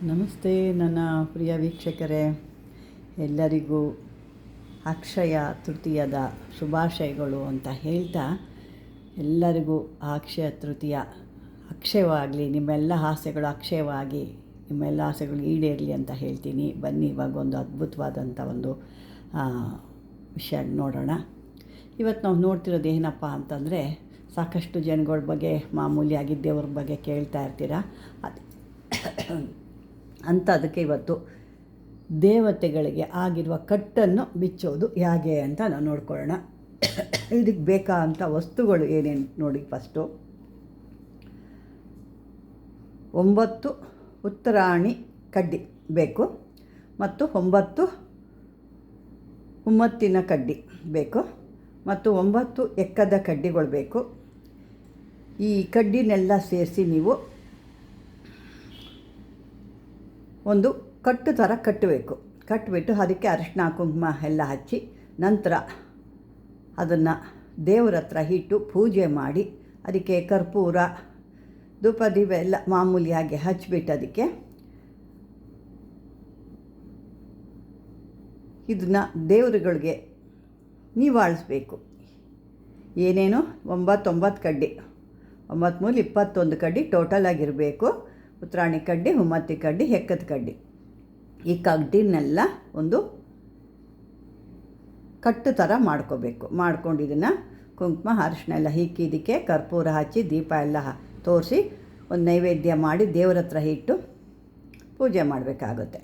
ನಮಸ್ತೆ ನನ್ನ ಪ್ರಿಯ ವೀಕ್ಷಕರೇ, ಎಲ್ಲರಿಗೂ ಅಕ್ಷಯ ತೃತೀಯದ ಶುಭಾಶಯಗಳು ಅಂತ ಹೇಳ್ತಾ, ಎಲ್ಲರಿಗೂ ಆ ಅಕ್ಷಯ ತೃತೀಯ ಅಕ್ಷಯವಾಗಲಿ, ನಿಮ್ಮೆಲ್ಲ ಆಸೆಗಳು ಅಕ್ಷಯವಾಗಿ ನಿಮ್ಮೆಲ್ಲ ಆಸೆಗಳು ಈಡೇರಲಿ ಅಂತ ಹೇಳ್ತೀನಿ. ಬನ್ನಿ ಇವಾಗ ಒಂದು ಅದ್ಭುತವಾದಂಥ ಒಂದು ವಿಷಯ ನೋಡೋಣ. ಇವತ್ತು ನಾವು ನೋಡ್ತಿರೋದು ಏನಪ್ಪ ಅಂತಂದರೆ, ಸಾಕಷ್ಟು ಜನಗಳ ಬಗ್ಗೆ ಮಾಮೂಲಿಯಾಗಿ ದೇವ್ರ ಬಗ್ಗೆ ಕೇಳ್ತಾ ಇರ್ತೀರ. ಅದಕ್ಕೆ ಇವತ್ತು ದೇವತೆಗಳಿಗೆ ಆಗಿರುವ ಕಟ್ಟನ್ನು ಬಿಚ್ಚೋದು ಹೇಗೆ ಅಂತ ನಾವು ನೋಡ್ಕೊಳ್ಳೋಣ. ಇದಕ್ಕೆ ಬೇಕಾದಂಥ ವಸ್ತುಗಳು ಏನೇನು ನೋಡಿ. ಫಸ್ಟು 9 ಉತ್ತರಾಣಿ ಕಡ್ಡಿ ಬೇಕು, ಮತ್ತು 9 ಹುಮ್ಮತ್ತಿನ ಕಡ್ಡಿ ಬೇಕು, ಮತ್ತು 9 ಎಕ್ಕದ ಕಡ್ಡಿಗಳು ಬೇಕು. ಈ ಕಡ್ಡಿನೆಲ್ಲ ಸೇರಿಸಿ ನೀವು ಒಂದು ಕಟ್ಟು ಥರ ಕಟ್ಟಿಬಿಟ್ಟು ಅದಕ್ಕೆ ಅರಿಶಿನ ಕುಂಕುಮ ಎಲ್ಲ ಹಚ್ಚಿ, ನಂತರ ಅದನ್ನು ದೇವರ ಹತ್ರ ಇಟ್ಟು ಪೂಜೆ ಮಾಡಿ, ಅದಕ್ಕೆ ಕರ್ಪೂರ ಧೂಪ ದೀಪ ಎಲ್ಲ ಮಾಮೂಲಿಯಾಗಿ ಹಚ್ಚಿಬಿಟ್ಟು ಅದಕ್ಕೆ ಇದನ್ನು ದೇವರುಗಳಿಗೆ ನಿವಾಳಿಸ್ಬೇಕು. ಏನೇನು 9 ಕಡ್ಡಿ, 9 ಮೂಲ 21 ಕಡ್ಡಿ ಟೋಟಲ್ ಆಗಿರಬೇಕು. ಉತ್ತರಾಣಿ ಕಡ್ಡಿ, ಹುಮ್ಮತ್ತಿ ಕಡ್ಡಿ, ಎಕ್ಕದ ಕಡ್ಡಿ. ಈ ಕಡ್ಡಿನೆಲ್ಲ ಒಂದು ಕಟ್ಟು ಥರ ಮಾಡ್ಕೊಂಡು ಇದನ್ನು ಕುಂಕುಮ ಅರಿಶಿನ ಎಲ್ಲ ಹಿಕ್ಕಿ ಇದಕ್ಕೆ ಕರ್ಪೂರ ಹಚ್ಚಿ ದೀಪ ಎಲ್ಲ ತೋರಿಸಿ ಒಂದು ನೈವೇದ್ಯ ಮಾಡಿ ದೇವರ ಹತ್ರ ಇಟ್ಟು ಪೂಜೆ ಮಾಡಬೇಕಾಗುತ್ತೆ.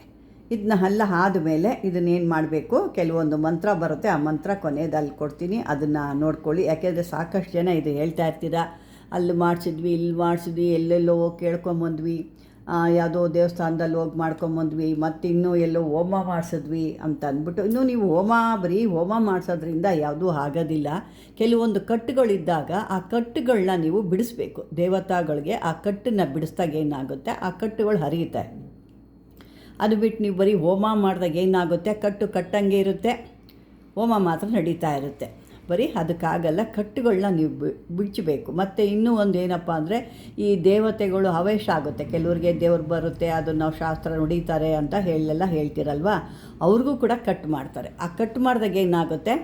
ಇದನ್ನೆಲ್ಲ ಆದಮೇಲೆ ಇದನ್ನೇನು ಮಾಡಬೇಕು, ಕೆಲವೊಂದು ಮಂತ್ರ ಬರುತ್ತೆ, ಆ ಮಂತ್ರ ಕೊನೆಯಲ್ಲಿ ಕೊಡ್ತೀನಿ, ಅದನ್ನು ನೋಡ್ಕೊಳ್ಳಿ. ಯಾಕೆಂದರೆ ಸಾಕಷ್ಟು ಜನ ಇದು ಹೇಳ್ತಾ ಇರ್ತೀರ, ಅಲ್ಲಿ ಮಾಡಿಸಿದ್ವಿ, ಇಲ್ಲಿ ಮಾಡಿಸಿದ್ವಿ, ಎಲ್ಲೆಲ್ಲೋ ಕೇಳ್ಕೊಂಬಂದ್ವಿ, ಯಾವುದೋ ದೇವಸ್ಥಾನದಲ್ಲಿ ಹೋಗಿ ಮಾಡ್ಕೊಂಬಂದ್ವಿ, ಮತ್ತು ಇನ್ನೂ ಎಲ್ಲೋ ಹೋಮ ಮಾಡಿಸಿದ್ವಿ ಅಂತ ಅಂದ್ಬಿಟ್ಟು. ಇನ್ನೂ ನೀವು ಬರೀ ಹೋಮ ಮಾಡಿಸೋದ್ರಿಂದ ಯಾವುದೂ ಆಗೋದಿಲ್ಲ. ಕೆಲವೊಂದು ಕಟ್ಟುಗಳಿದ್ದಾಗ ಆ ಕಟ್ಟುಗಳನ್ನ ನೀವು ಬಿಡಿಸ್ಬೇಕು. ದೇವತಾಗಳಿಗೆ ಆ ಕಟ್ಟನ್ನು ಬಿಡಿಸ್ದಾಗ ಏನಾಗುತ್ತೆ, ಆ ಕಟ್ಟುಗಳು ಹರಿಯುತ್ತೆ. ಅದು ಬಿಟ್ಟು ನೀವು ಬರೀ ಹೋಮ ಮಾಡಿದಾಗ ಏನಾಗುತ್ತೆ, ಕಟ್ಟಂಗೆ ಇರುತ್ತೆ, ಹೋಮ ಮಾತ್ರ ನಡೀತಾ ಇರುತ್ತೆ. ಬರೀ ಅದಕ್ಕಾಗಲ್ಲ, ಕಟ್ಟುಗಳನ್ನ ನೀವು ಬಿಚ್ಚಬೇಕು. ಮತ್ತು ಇನ್ನೂ ಒಂದು ಏನಪ್ಪ ಅಂದರೆ, ಈ ದೇವತೆಗಳು ಆವೇಶ ಆಗುತ್ತೆ. ಕೆಲವ್ರಿಗೆ ದೇವ್ರು ಬರುತ್ತೆ, ಅದನ್ನು ನಾವು ಶಾಸ್ತ್ರ ನುಡಿತಾರೆ ಅಂತ ಹೇಳ್ತಿರಲ್ವ, ಅವ್ರಿಗೂ ಕೂಡ ಕಟ್ ಮಾಡ್ತಾರೆ. ಆ ಕಟ್ ಮಾಡಿದಾಗ ಏನಾಗುತ್ತೆ,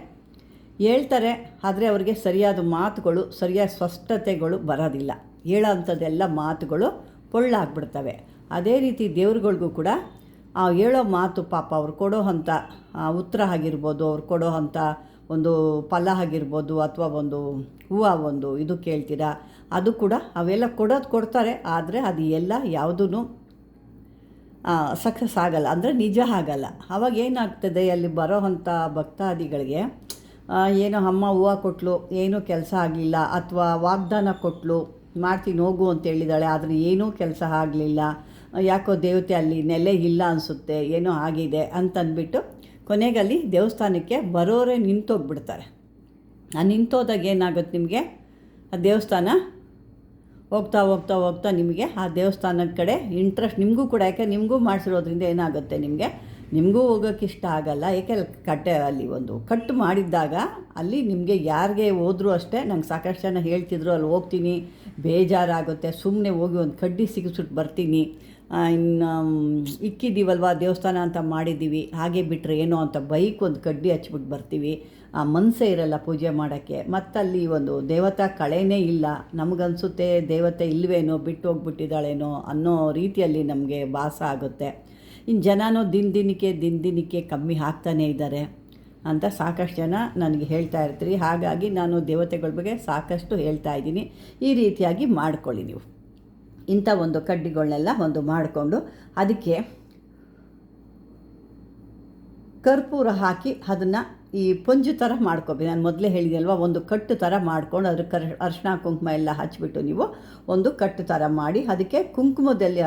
ಹೇಳ್ತಾರೆ, ಆದರೆ ಅವ್ರಿಗೆ ಸರಿಯಾದ ಮಾತುಗಳು, ಸರಿಯಾದ ಸ್ಪಷ್ಟತೆಗಳು ಬರೋದಿಲ್ಲ. ಹೇಳೋಂಥದ್ದೆಲ್ಲ ಮಾತುಗಳು ಪೊಳ್ಳಾಗ್ಬಿಡ್ತವೆ. ಅದೇ ರೀತಿ ದೇವ್ರುಗಳಿಗೂ ಕೂಡ ಹೇಳೋ ಮಾತು, ಪಾಪ ಅವ್ರು ಕೊಡೋ ಅಂಥ ಉತ್ತರ ಆಗಿರ್ಬೋದು, ಅವ್ರು ಕೊಡೋ ಅಂಥ ಒಂದು ಫಲ ಆಗಿರ್ಬೋದು, ಅಥವಾ ಒಂದು ಹೂವು ಒಂದು ಇದು ಕೇಳ್ತೀರಾ, ಅದು ಕೂಡ ಅವೆಲ್ಲ ಕೊಡ್ತಾರೆ. ಆದರೆ ಅದು ಎಲ್ಲ ಯಾವುದೂ ಸಕ್ಸಸ್ ಆಗಲ್ಲ, ಅಂದರೆ ನಿಜ ಆಗಲ್ಲ. ಅವಾಗ ಏನಾಗ್ತದೆ, ಅಲ್ಲಿ ಬರೋ ಅಂಥ ಭಕ್ತಾದಿಗಳಿಗೆ ಏನೋ ಅಮ್ಮ ಹೂವು ಕೊಟ್ಟಲು, ಏನೂ ಕೆಲಸ ಆಗಲಿಲ್ಲ, ಅಥವಾ ವಾಗ್ದಾನ ಕೊಟ್ಟಲು, ಮಾಡ್ತೀನಿ ಹೋಗು ಅಂತ ಹೇಳಿದಾಳೆ, ಆದರೆ ಏನೂ ಕೆಲಸ ಆಗಲಿಲ್ಲ, ಯಾಕೋ ದೇವತೆ ಅಲ್ಲಿ ನೆಲೆ ಇಲ್ಲ ಅನಿಸುತ್ತೆ, ಏನೋ ಆಗಿದೆ ಅಂತಂದ್ಬಿಟ್ಟು ಕೊನೆಗಲ್ಲಿ ದೇವಸ್ಥಾನಕ್ಕೆ ಬರೋರೇ ನಿಂತೋಗ್ಬಿಡ್ತಾರೆ. ಆ ನಿಂತೋದಾಗ ಏನಾಗುತ್ತೆ, ನಿಮಗೆ ಆ ದೇವಸ್ಥಾನ ಹೋಗ್ತಾ ನಿಮಗೆ ಆ ದೇವಸ್ಥಾನದ ಕಡೆ ಇಂಟ್ರೆಸ್ಟ್ ನಿಮಗೂ ಕೂಡ, ಯಾಕೆ ನಿಮಗೂ ಮಾಡಿಸಿರೋದ್ರಿಂದ ಏನಾಗುತ್ತೆ, ನಿಮಗೂ ಹೋಗೋಕ್ಕೆ ಇಷ್ಟ ಆಗಲ್ಲ. ಯಾಕೆ ಅಲ್ಲಿ ಒಂದು ಕಟ್ಟು ಮಾಡಿದ್ದಾಗ ಅಲ್ಲಿ ನಿಮಗೆ ಯಾರಿಗೆ ಹೋದರೂ ಅಷ್ಟೇ, ನಂಗೆ ಸಾಕಷ್ಟು ಜನ ಹೇಳ್ತಿದ್ರು, ಅಲ್ಲಿ ಹೋಗ್ತೀನಿ ಬೇಜಾರಾಗುತ್ತೆ, ಸುಮ್ಮನೆ ಹೋಗಿ ಒಂದು ಕಡ್ಡಿ ಸಿಗಿಸ್ಬಿಟ್ಟು ಬರ್ತೀನಿ, ಇನ್ನು ಇಕ್ಕಿದ್ದೀವಲ್ವ ದೇವಸ್ಥಾನ ಅಂತ ಮಾಡಿದ್ದೀವಿ, ಹಾಗೆ ಬಿಟ್ಟರೆ ಏನೋ ಅಂತ ಒಂದು ಕಡ್ಡಿ ಹಚ್ಬಿಟ್ಟು ಬರ್ತೀವಿ. ಆ ಮನಸ್ಸೇ ಇರಲ್ಲ ಪೂಜೆ ಮಾಡೋಕ್ಕೆ. ಮತ್ತಲ್ಲಿ ಒಂದು ದೇವತಾ ಕಳೆನೇ ಇಲ್ಲ, ನಮಗನ್ಸುತ್ತೆ ದೇವತೆ ಇಲ್ವೇನೋ, ಬಿಟ್ಟು ಹೋಗ್ಬಿಟ್ಟಿದ್ದಾಳೇನೋ ಅನ್ನೋ ರೀತಿಯಲ್ಲಿ ನಮಗೆ ಭಾಸ ಆಗುತ್ತೆ. ಇನ್ನು ಜನನೋ ದಿನದಿನಕ್ಕೆ ಕಮ್ಮಿ ಆಗ್ತಾನೇ ಇದ್ದಾರೆ ಅಂತ ಸಾಕಷ್ಟು ಜನ ನನಗೆ ಹೇಳ್ತಾ ಇರ್ತೀರಿ. ಹಾಗಾಗಿ ನಾನು ದೇವತೆಗಳ ಬಗ್ಗೆ ಸಾಕಷ್ಟು ಹೇಳ್ತಾ ಇದ್ದೀನಿ. ಈ ರೀತಿಯಾಗಿ ಮಾಡ್ಕೊಳ್ಳಿ ನೀವು. ಇಂಥ ಒಂದು ಕಡ್ಡಿಗಳನ್ನೆಲ್ಲ ಒಂದು ಮಾಡಿಕೊಂಡು ಅದಕ್ಕೆ ಕರ್ಪೂರ ಹಾಕಿ ಅದನ್ನು ಈ ಪಂಜು ಥರ ಮಾಡ್ಕೊಬೇಕು. ನಾನು ಮೊದಲೇ ಹೇಳಿದೆಲ್ವ, ಒಂದು ಕಟ್ಟು ಥರ ಮಾಡ್ಕೊಂಡು ಅದಕ್ಕೆ ಅರಿಶಿನ ಕುಂಕುಮ ಎಲ್ಲ ಹಚ್ಚಿಬಿಟ್ಟು ನೀವು ಒಂದು ಕಟ್ಟು ಥರ ಮಾಡಿ, ಅದಕ್ಕೆ ಕುಂಕುಮದಲ್ಲಿ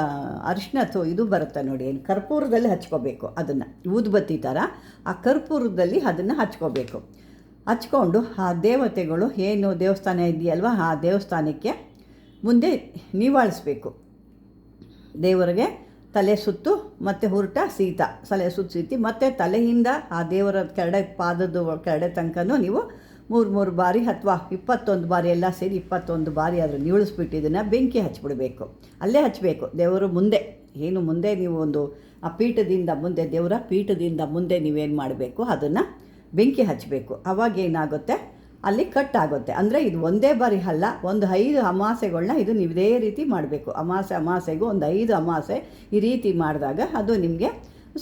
ಅರಿಶಿನ ಇದು ಬರುತ್ತೆ ನೋಡಿ, ಏನು ಕರ್ಪೂರದಲ್ಲಿ ಹಚ್ಕೋಬೇಕು. ಅದನ್ನು ಊದುಬತ್ತಿ ಥರ ಆ ಕರ್ಪೂರದಲ್ಲಿ ಅದನ್ನು ಹಚ್ಕೊಂಡು ಆ ದೇವತೆಗಳು ಏನು ದೇವಸ್ಥಾನ ಇದೆಯಲ್ವ, ಆ ದೇವಸ್ಥಾನಕ್ಕೆ ಮುಂದೆ ನಿವಾಳಿಸ್ಬೇಕು. ದೇವರಿಗೆ ತಲೆ ಸುತ್ತು ಮತ್ತು ಹುರುಟ ಸೀತ, ತಲೆ ಸುತ್ತು ಸೀತಿ ಮತ್ತು ತಲೆಯಿಂದ ಆ ದೇವರ ಕೆರಡೆ ಪಾದದ ಕೆರಡೆ ತನಕನೂ ನೀವು 3 ಬಾರಿ ಅಥವಾ 21 ಬಾರಿ ಎಲ್ಲ ಸೇರಿ 21 ಬಾರಿ ಅದನ್ನು ಇಳಿಸ್ಬಿಟ್ಟು ಇದನ್ನು ಬೆಂಕಿ ಹಚ್ಚಿಬಿಡಬೇಕು. ಅಲ್ಲೇ ಹಚ್ಚಬೇಕು, ದೇವರು ಮುಂದೆ. ಏನು ಮುಂದೆ ನೀವು ಒಂದು ಆ ಪೀಠದಿಂದ ಮುಂದೆ, ದೇವರ ಪೀಠದಿಂದ ಮುಂದೆ ನೀವೇನು ಮಾಡಬೇಕು, ಅದನ್ನು ಬೆಂಕಿ ಹಚ್ಚಬೇಕು. ಆವಾಗ ಏನಾಗುತ್ತೆ, ಅಲ್ಲಿ ಕಟ್ಟಾಗುತ್ತೆ. ಅಂದರೆ ಇದು ಒಂದೇ ಬಾರಿ ಅಲ್ಲ, ಒಂದು 5 ಅಮಾಸೆಗಳನ್ನ ಇದು ನೀವು ಇದೇ ರೀತಿ ಮಾಡಬೇಕು. ಅಮಾಸೆಗೂ ಒಂದು 5 ಅಮಾಸೆ ಈ ರೀತಿ ಮಾಡಿದಾಗ ಅದು ನಿಮಗೆ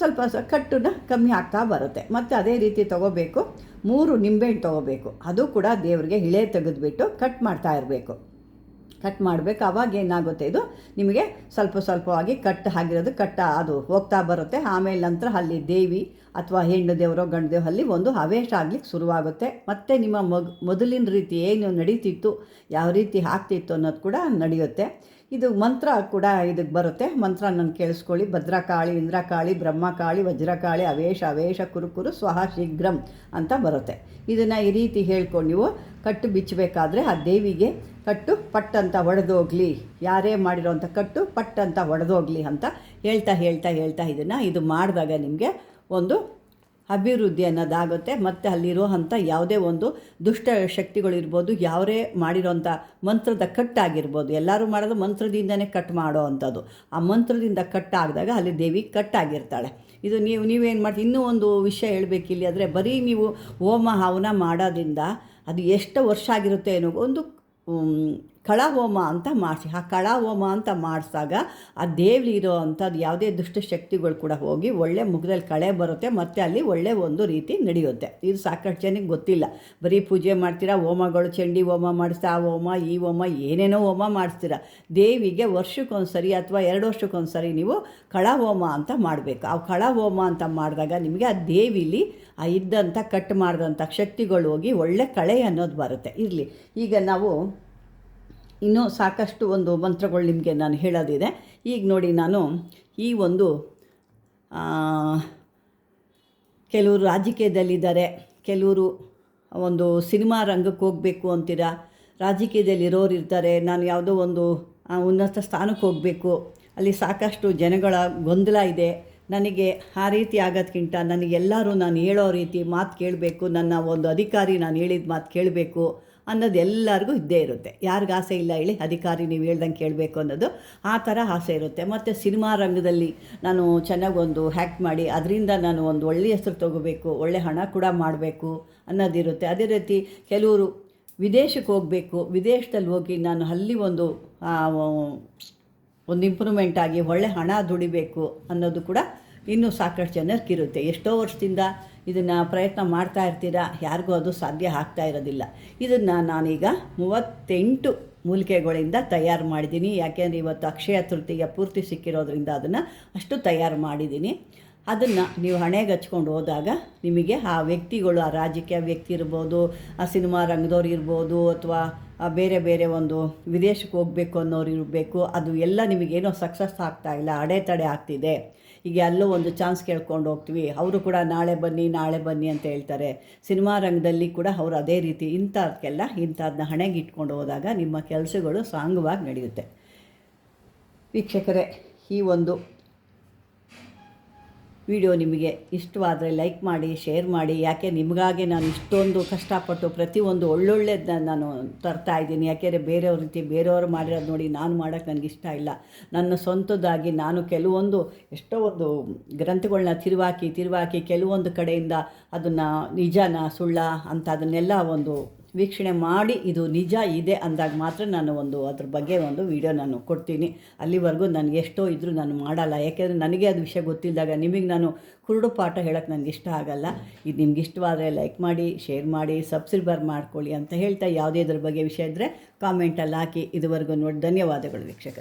ಸ್ವಲ್ಪ ಕಟ್ಟನ್ನ ಕಮ್ಮಿ ಆಗ್ತಾ ಬರುತ್ತೆ. ಮತ್ತು ಅದೇ ರೀತಿ ತೊಗೋಬೇಕು, 3 ನಿಂಬೆಹಣ್ಣು ತೊಗೋಬೇಕು. ಅದು ಕೂಡ ದೇವರಿಗೆ ಇಳೆ ತೆಗೆದುಬಿಟ್ಟು ಕಟ್ ಮಾಡ್ತಾ ಇರಬೇಕು. ಕಟ್ ಮಾಡಬೇಕು. ಆವಾಗ ಏನಾಗುತ್ತೆ, ಇದು ನಿಮಗೆ ಸ್ವಲ್ಪವಾಗಿ ಆಗಿರೋದು ಅದು ಹೋಗ್ತಾ ಬರುತ್ತೆ. ಆಮೇಲೆ ನಂತರ ಅಲ್ಲಿ ದೇವಿ ಅಥವಾ ಹೆಣ್ಣು ದೇವರೋ ಗಂಡು ದೇವ ಅಲ್ಲಿ ಒಂದು ಹವೇಶ ಆಗ್ಲಿಕ್ಕೆ ಶುರುವಾಗುತ್ತೆ. ಮತ್ತು ನಿಮ್ಮ ಮೊದಲಿನ ರೀತಿ ಏನು ನಡೀತಿತ್ತು, ಯಾವ ರೀತಿ ಆಗ್ತಿತ್ತು ಅನ್ನೋದು ಕೂಡ ನಡೆಯುತ್ತೆ. ಇದು ಮಂತ್ರ ಕೂಡ ಇದಕ್ಕೆ ಬರುತ್ತೆ. ಮಂತ್ರ ನಾನು ಕೇಳಿಸ್ಕೊಳ್ಳಿ. ಭದ್ರಕಾಳಿ, ಇಂದ್ರಕಾಳಿ, ಬ್ರಹ್ಮಕಾಳಿ, ವಜ್ರಕಾಳಿ, ಅವೇಶ ಕುರುಕುರು ಸ್ವಹ ಶೀಘ್ರಂ ಅಂತ ಬರುತ್ತೆ. ಇದನ್ನು ಈ ರೀತಿ ಹೇಳ್ಕೊಂಡು ನೀವು ಕಟ್ಟು ಬಿಚ್ಚಬೇಕಾದ್ರೆ ಆ ದೇವಿಗೆ ಕಟ್ಟು ಪಟ್ಟಂತ ಒಡೆದೋಗ್ಲಿ, ಯಾರೇ ಮಾಡಿರೋಂಥ ಕಟ್ಟು ಪಟ್ಟಂತ ಒಡೆದೋಗ್ಲಿ ಅಂತ ಹೇಳ್ತಾ ಇದು ಮಾಡಿದಾಗ ನಿಮಗೆ ಒಂದು ಅಭಿವೃದ್ಧಿ ಅನ್ನೋದಾಗುತ್ತೆ. ಮತ್ತು ಅಲ್ಲಿರುವಂಥ ಯಾವುದೇ ಒಂದು ದುಷ್ಟ ಶಕ್ತಿಗಳಿರ್ಬೋದು, ಯಾವರೇ ಮಾಡಿರೋಂಥ ಮಂತ್ರದ ಕಟ್ಟಾಗಿರ್ಬೋದು, ಎಲ್ಲರೂ ಮಾಡೋದು ಮಂತ್ರದಿಂದನೇ ಕಟ್ ಮಾಡೋ ಅಂಥದ್ದು. ಆ ಮಂತ್ರದಿಂದ ಕಟ್ಟಾಗಿದಾಗ ಅಲ್ಲಿ ದೇವಿ ಕಟ್ಟಾಗಿರ್ತಾಳೆ. ಇದು ನೀವೇನು ಮಾಡ್ತೀವಿ. ಇನ್ನೂ ಒಂದು ವಿಷಯ ಹೇಳಬೇಕಿಲ್ಲಿ, ಆದರೆ ಬರೀ ನೀವು ಹೋಮ ಹವನ ಮಾಡೋದ್ರಿಂದ ಅದು ಎಷ್ಟು ವರ್ಷ ಆಗಿರುತ್ತೆ ಅನ್ನೋ ಒಂದು ಕಳಹೋಮ ಅಂತ ಮಾಡಿಸಿ. ಆ ಕಳಹೋಮ ಅಂತ ಮಾಡಿಸಿದಾಗ ಆ ದೇವ್ಲಿ ಇರೋ ಅಂಥದ್ದು ಯಾವುದೇ ದುಷ್ಟಶಕ್ತಿಗಳು ಕೂಡ ಹೋಗಿ ಒಳ್ಳೆ ಮುಖದಲ್ಲಿ ಕಳೆ ಬರುತ್ತೆ. ಮತ್ತು ಅಲ್ಲಿ ಒಳ್ಳೆ ಒಂದು ರೀತಿ ನಡೆಯುತ್ತೆ. ಇದು ಸಾಕಷ್ಟು ಜನಕ್ಕೆ ಗೊತ್ತಿಲ್ಲ. ಬರೀ ಪೂಜೆ ಮಾಡ್ತೀರಾ, ಹೋಮಗಳು, ಚಂಡಿ ಹೋಮ ಮಾಡಿಸ್ತಾ, ಆ ಹೋಮ ಈ ಹೋಮ ಏನೇನೋ ಹೋಮ ಮಾಡಿಸ್ತೀರ. ದೇವಿಗೆ ವರ್ಷಕ್ಕೊಂದ್ಸರಿ ಅಥವಾ 2 ವರ್ಷಕ್ಕೊಂದ್ಸರಿ ನೀವು ಕಳಹೋಮ ಅಂತ ಮಾಡಬೇಕು. ಆ ಕಳಹೋಮ ಅಂತ ಮಾಡಿದಾಗ ನಿಮಗೆ ಆ ದೇವಿಲಿ ಆ ಇದ್ದಂಥ ಕಟ್ ಮಾಡಿದಂಥ ಶಕ್ತಿಗಳು ಹೋಗಿ ಒಳ್ಳೆ ಕಳೆ ಅನ್ನೋದು ಬರುತ್ತೆ. ಇರಲಿ, ಈಗ ನಾವು ಇನ್ನೂ ಸಾಕಷ್ಟು ಒಂದು ಮಂತ್ರಗಳು ನಿಮಗೆ ನಾನು ಹೇಳೋದಿದೆ. ಈಗ ನೋಡಿ, ನಾನು ಈ ಒಂದು ಕೆಲವರು ರಾಜಕೀಯದಲ್ಲಿದ್ದಾರೆ, ಕೆಲವರು ಒಂದು ಸಿನಿಮಾ ರಂಗಕ್ಕೆ ಹೋಗಬೇಕು ಅಂತೀರ, ರಾಜಕೀಯದಲ್ಲಿರೋರು ಇರ್ತಾರೆ, ನಾನು ಯಾವುದೋ ಒಂದು ಉನ್ನತ ಸ್ಥಾನಕ್ಕೆ ಹೋಗಬೇಕು, ಅಲ್ಲಿ ಸಾಕಷ್ಟು ಜನಗಳ ಗೊಂದಲ ಇದೆ, ನನಗೆ ಆ ರೀತಿ ಆಗೋದಕ್ಕಿಂತ ನನಗೆಲ್ಲರೂ ನಾನು ಹೇಳೋ ರೀತಿ ಮಾತು ಕೇಳಬೇಕು, ನನ್ನ ಒಂದು ಅಧಿಕಾರಿ ನಾನು ಹೇಳಿದ ಮಾತು ಕೇಳಬೇಕು ಅನ್ನೋದು ಎಲ್ಲರಿಗೂ ಇದ್ದೇ ಇರುತ್ತೆ. ಯಾರಿಗೂ ಆಸೆ ಇಲ್ಲ ಹೇಳಿ, ಅಧಿಕಾರಿ ನೀವು ಹೇಳ್ದಂಗೆ ಕೇಳಬೇಕು ಅನ್ನೋದು ಆ ಥರ ಆಸೆ ಇರುತ್ತೆ. ಮತ್ತು ಸಿನಿಮಾ ರಂಗದಲ್ಲಿ ನಾನು ಚೆನ್ನಾಗಿ ಒಂದು ಹ್ಯಾಕ್ಟ್ ಮಾಡಿ ಅದರಿಂದ ನಾನು ಒಂದು ಒಳ್ಳೆಯ ಹೆಸರು ತೊಗೋಬೇಕು, ಒಳ್ಳೆ ಹಣ ಕೂಡ ಮಾಡಬೇಕು ಅನ್ನೋದಿರುತ್ತೆ. ಅದೇ ರೀತಿ ಕೆಲವರು ವಿದೇಶಕ್ಕೆ ಹೋಗಬೇಕು, ವಿದೇಶದಲ್ಲಿ ಹೋಗಿ ನಾನು ಅಲ್ಲಿ ಒಂದು ಇಂಪ್ರೂವ್ಮೆಂಟ್ ಆಗಿ ಒಳ್ಳೆ ಹಣ ದುಡಿಬೇಕು ಅನ್ನೋದು ಕೂಡ ಇನ್ನೂ ಸಾಕಷ್ಟು ಜನಕ್ಕಿರುತ್ತೆ. ಎಷ್ಟೋ ವರ್ಷದಿಂದ ಇದನ್ನು ಪ್ರಯತ್ನ ಮಾಡ್ತಾ ಇರ್ತೀರಾ, ಯಾರಿಗೂ ಅದು ಸಾಧ್ಯ ಆಗ್ತಾ ಇರೋದಿಲ್ಲ. ಇದನ್ನು ನಾನೀಗ 38 ಮೂಲಿಕೆಗಳಿಂದ ತಯಾರು ಮಾಡಿದ್ದೀನಿ. ಯಾಕೆಂದರೆ ಇವತ್ತು ಅಕ್ಷಯ ತೃತೀಯ ಪೂರ್ತಿ ಸಿಕ್ಕಿರೋದ್ರಿಂದ ಅದನ್ನು ಅಷ್ಟು ತಯಾರು ಮಾಡಿದ್ದೀನಿ. ಅದನ್ನು ನೀವು ಹಣೆಗೆ ಹಚ್ಕೊಂಡು ಹೋದಾಗ ನಿಮಗೆ ಆ ವ್ಯಕ್ತಿಗಳು, ಆ ರಾಜಕೀಯ ವ್ಯಕ್ತಿ ಇರ್ಬೋದು, ಆ ಸಿನಿಮಾ ರಂಗದವ್ರು ಇರ್ಬೋದು, ಅಥವಾ ಬೇರೆ ಬೇರೆ ಒಂದು ವಿದೇಶಕ್ಕೆ ಹೋಗಬೇಕು ಅನ್ನೋರು ಇರಬೇಕು, ಅದು ಎಲ್ಲ ನಿಮಗೇನೋ ಸಕ್ಸಸ್ ಆಗ್ತಾಯಿಲ್ಲ, ಅಡೆತಡೆ ಆಗ್ತಿದೆ. ಈಗ ಎಲ್ಲೋ ಒಂದು ಚಾನ್ಸ್ ಕೇಳ್ಕೊಂಡು ಹೋಗ್ತೀವಿ, ಅವರು ಕೂಡ ನಾಳೆ ಬನ್ನಿ ಅಂತ ಹೇಳ್ತಾರೆ. ಸಿನಿಮಾ ರಂಗದಲ್ಲಿ ಕೂಡ ಅವರು ಅದೇ ರೀತಿ ಇಂಥದ್ದನ್ನ ಹಣೆಗೆ ಇಟ್ಕೊಂಡು ಹೋದಾಗ ನಿಮ್ಮ ಕೆಲಸಗಳು ಸಾಂಗವಾಗಿ ನಡೆಯುತ್ತೆ. ವೀಕ್ಷಕರೇ, ಈ ಒಂದು ವಿಡಿಯೋ ನಿಮಗೆ ಇಷ್ಟವಾದರೆ ಲೈಕ್ ಮಾಡಿ, ಶೇರ್ ಮಾಡಿ. ಯಾಕೆ ನಿಮಗಾಗಿ ನಾನು ಇಷ್ಟೊಂದು ಕಷ್ಟಪಟ್ಟು ಪ್ರತಿಯೊಂದು ಒಳ್ಳೊಳ್ಳೆದನ್ನ ನಾನು ತರ್ತಾ ಇದ್ದೀನಿ. ಯಾಕೆಂದರೆ ಬೇರೆಯವ್ರ ರೀತಿ ಬೇರೆಯವರು ಮಾಡಿರೋದು ನೋಡಿ ನಾನು ಮಾಡೋಕ್ಕೆ ನನಗೆ ಇಷ್ಟ ಇಲ್ಲ. ನನ್ನ ಸ್ವಂತದಾಗಿ ನಾನು ಕೆಲವೊಂದು ಎಷ್ಟೋ ಒಂದು ಗ್ರಂಥಗಳನ್ನ ತಿರುವಾಕಿ ಕೆಲವೊಂದು ಕಡೆಯಿಂದ ಅದನ್ನು ನಿಜನ ಸುಳ್ಳ ಅಂತ ಅದನ್ನೆಲ್ಲ ಒಂದು ವೀಕ್ಷಣೆ ಮಾಡಿ ಇದು ನಿಜ ಇದೆ ಅಂದಾಗ ಮಾತ್ರ ನಾನು ಅದ್ರ ಬಗ್ಗೆ ಒಂದು ವಿಡಿಯೋ ನಾನು ಕೊಡ್ತೀನಿ. ಅಲ್ಲಿವರೆಗೂ ನನಗೆ ಎಷ್ಟೋ ಇದ್ದರೂ ನಾನು ಮಾಡಲ್ಲ. ಯಾಕೆಂದರೆ ನನಗೆ ಅದು ವಿಷಯ ಗೊತ್ತಿಲ್ಲದಾಗ ನಿಮಗೆ ನಾನು ಕುರುಡು ಪಾಠ ಹೇಳೋಕ್ಕೆ ನನಗೆ ಇಷ್ಟ ಆಗಲ್ಲ. ಇದು ನಿಮ್ಗೆ ಇಷ್ಟವಾದರೆ ಲೈಕ್ ಮಾಡಿ, ಶೇರ್ ಮಾಡಿ, ಸಬ್ಸ್ಕ್ರೈಬರ್ ಮಾಡ್ಕೊಳ್ಳಿ ಅಂತ ಹೇಳ್ತಾ, ಯಾವುದೇ ಇದ್ರ ಬಗ್ಗೆ ವಿಷಯ ಇದ್ದರೆ ಕಾಮೆಂಟಲ್ಲಿ ಹಾಕಿ. ಇದುವರೆಗೂ ನೋಡಿ ಧನ್ಯವಾದಗಳು ವೀಕ್ಷಕರೇ.